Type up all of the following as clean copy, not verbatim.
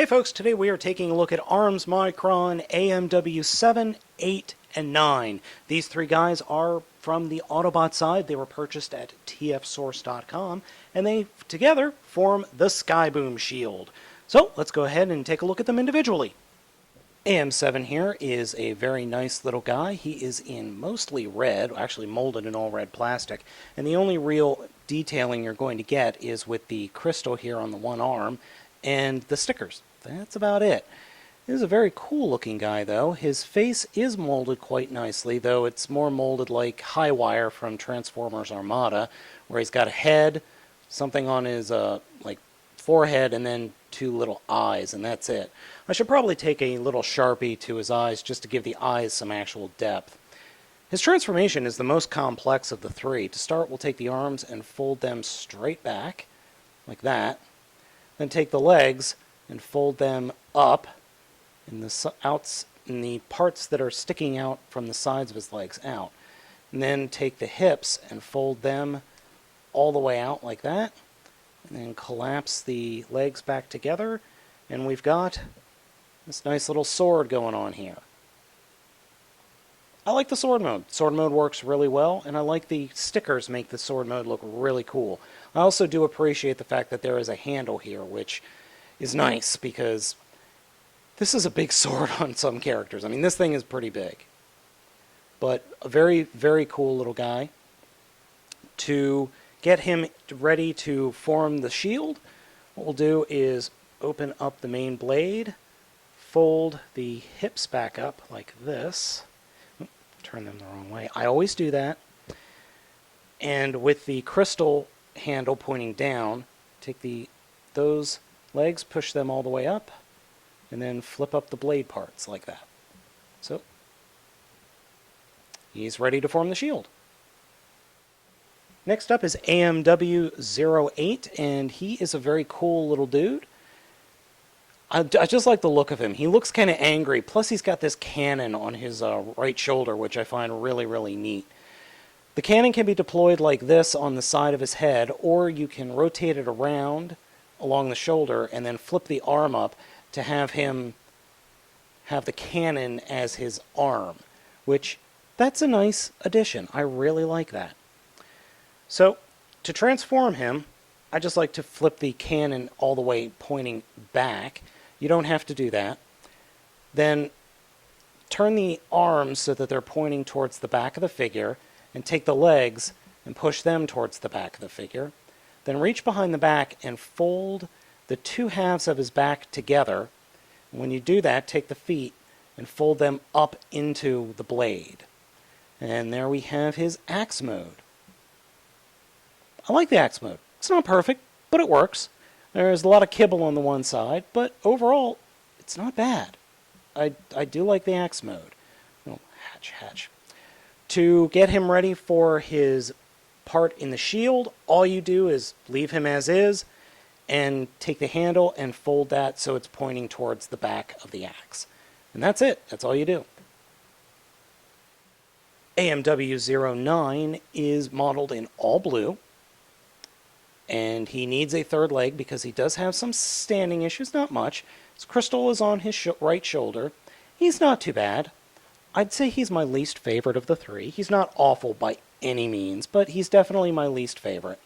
Hey folks, today we are taking a look at ARM's Micron AMW7, 8, and 9. These three guys are from the Autobot side. They were purchased at tfsource.com, and they together form the Skyboom shield. So let's go ahead and take a look at them individually. AM7 here is a very nice little guy. He is in mostly red, actually molded in all red plastic, and the only real detailing you're going to get is with the crystal here on the one arm and the stickers. That's about it. This is a very cool looking guy though. His face is molded quite nicely, though it's more molded like Highwire from Transformers Armada, where he's got a head, something on his like forehead, and then two little eyes, and that's it. I should probably take a little Sharpie to his eyes just to give the eyes some actual depth. His transformation is the most complex of the three. To start, we'll take the arms and fold them straight back, like that. Then take the legs and fold them up in the parts that are sticking out from the sides of his legs out. And then take the hips and fold them all the way out like that. And then collapse the legs back together, and we've got this nice little sword going on here. I like the sword mode. Sword mode works really well, and I like the stickers make the sword mode look really cool. I also do appreciate the fact that there is a handle here, which is nice because this is a big sword on some characters. I mean, this thing is pretty big. But a very, very cool little guy. To get him ready to form the shield, what we'll do is open up the main blade, fold the hips back up like this. Turn them the wrong way. I always do that. And with the crystal handle pointing down, take those legs, push them all the way up, and then flip up the blade parts like that. So, he's ready to form the shield. Next up is AMW08, and he is a very cool little dude. I just like the look of him. He looks kind of angry, plus he's got this cannon on his right shoulder, which I find really, really neat. The cannon can be deployed like this on the side of his head, or you can rotate it around along the shoulder and then flip the arm up to have him have the cannon as his arm, which, that's a nice addition. I really like that. So, to transform him, I just like to flip the cannon all the way pointing back. You don't have to do that. Then turn the arms so that they're pointing towards the back of the figure, and take the legs and push them towards the back of the figure. Then reach behind the back and fold the two halves of his back together. And when you do that, take the feet and fold them up into the blade. And there we have his axe mode. I like the axe mode. It's not perfect, but it works. There's a lot of kibble on the one side, but overall, it's not bad. I do like the axe mode. Oh, hatch. To get him ready for his part in the shield, all you do is leave him as is, and take the handle and fold that so it's pointing towards the back of the axe. And that's it. That's all you do. AMW09 is modeled in all blue. And he needs a third leg because he does have some standing issues, not much. His crystal is on his right shoulder. He's not too bad. I'd say he's my least favorite of the three. He's not awful by any means, but he's definitely my least favorite.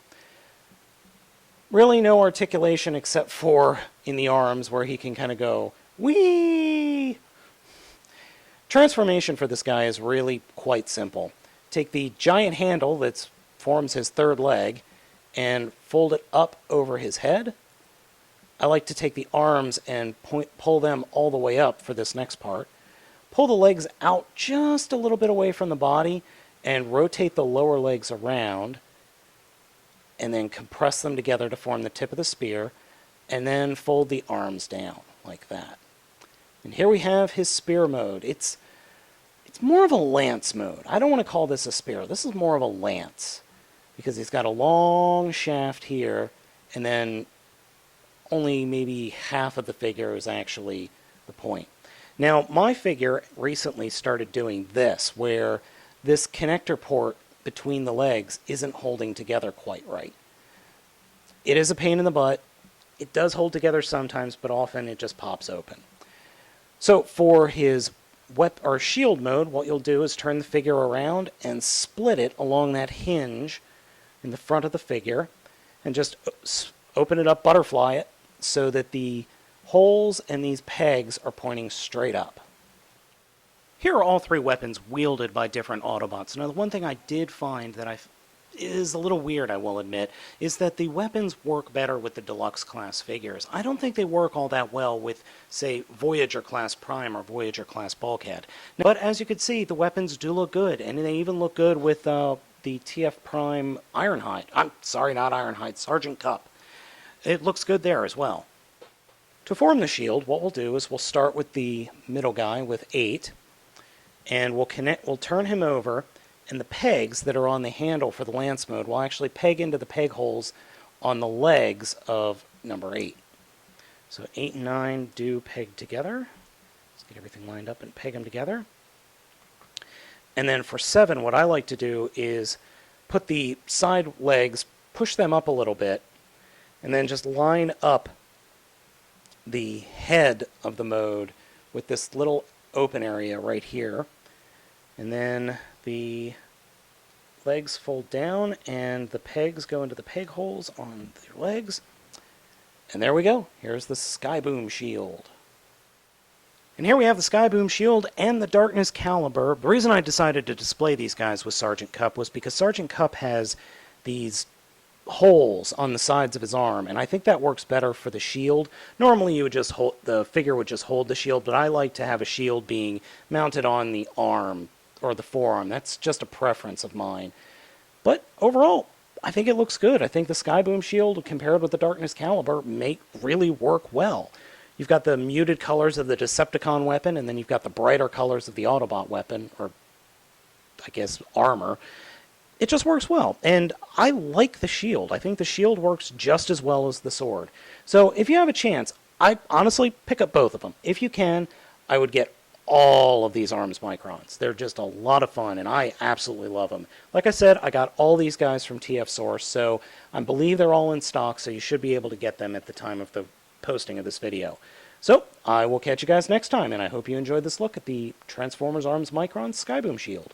Really no articulation except for in the arms where he can kind of go, whee! Transformation for this guy is really quite simple. Take the giant handle that forms his third leg and fold it up over his head. I like to take the arms and pull them all the way up for this next part. Pull the legs out just a little bit away from the body and rotate the lower legs around, and then compress them together to form the tip of the spear, and then fold the arms down like that. And here we have his spear mode. It's more of a lance mode. I don't want to call this a spear. This is more of a lance, because he's got a long shaft here, and then only maybe half of the figure is actually the point. Now, my figure recently started doing this, where this connector port between the legs isn't holding together quite right. It is a pain in the butt. It does hold together sometimes, but often it just pops open. So for his shield mode, what you'll do is turn the figure around and split it along that hinge in the front of the figure, and just open it up, butterfly it, so that the holes and these pegs are pointing straight up. Here are all three weapons wielded by different Autobots. Now, the one thing I did find that is a little weird, I will admit, is that the weapons work better with the Deluxe class figures. I don't think they work all that well with, say, Voyager class Prime or Voyager class Bulkhead. But as you can see, the weapons do look good, and they even look good with the TF Prime Ironhide. I'm sorry, not Ironhide, Sergeant Cup. It looks good there as well. To form the shield, what we'll do is we'll start with the middle guy with 8, and we'll turn him over, and the pegs that are on the handle for the lance mode will actually peg into the peg holes on the legs of number 8. So 8 and 9 do peg together. Let's get everything lined up and peg them together. And then for 7, what I like to do is put the side legs, push them up a little bit, and then just line up the head of the mode with this little open area right here. And then the legs fold down and the pegs go into the peg holes on their legs. And there we go. Here's the Skyboom shield. And here we have the Skyboom shield and the Darkness caliber. The reason I decided to display these guys with Sergeant Cup was because Sergeant Cup has these holes on the sides of his arm, and I think that works better for the shield. Normally you would just hold, the figure would just hold the shield, but I like to have a shield being mounted on the arm or the forearm. That's just a preference of mine. But overall, I think it looks good. I think the Skyboom shield compared with the Darkness caliber really work well. You've got the muted colors of the Decepticon weapon, and then you've got the brighter colors of the Autobot weapon, or I guess armor. It just works well, and I like the shield. I think the shield works just as well as the sword. So if you have a chance, I honestly pick up both of them. If you can, I would get all of these arms Microns. They're just a lot of fun, and I absolutely love them. Like I said, I got all these guys from TF Source, so I believe they're all in stock, so you should be able to get them at the time of the posting of this video. So, I will catch you guys next time, and I hope you enjoyed this look at the Transformers Arms Micron Skyboom shield.